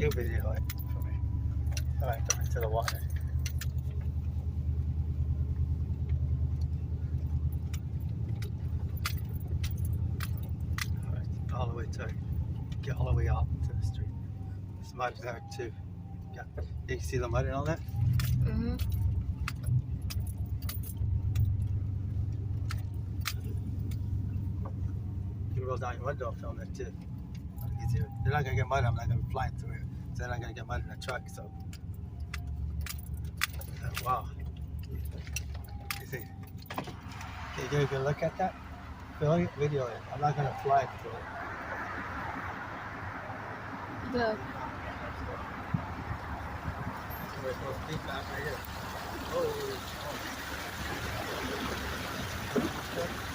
you video it for me. All right, come into the water. All right, all the way to get all the way out to the street. It's mud there too. Yeah, you can see the mud and all that. Mhm. You can roll down your window and film it too. Easier. They're not gonna get mud. I'm not gonna be flying through it. So they're not gonna get mud in the truck. So, wow. You see? Can you get a good look at that? Film it, video it. I'm not gonna fly through it. Good. We're supposed to be back right here. Oh.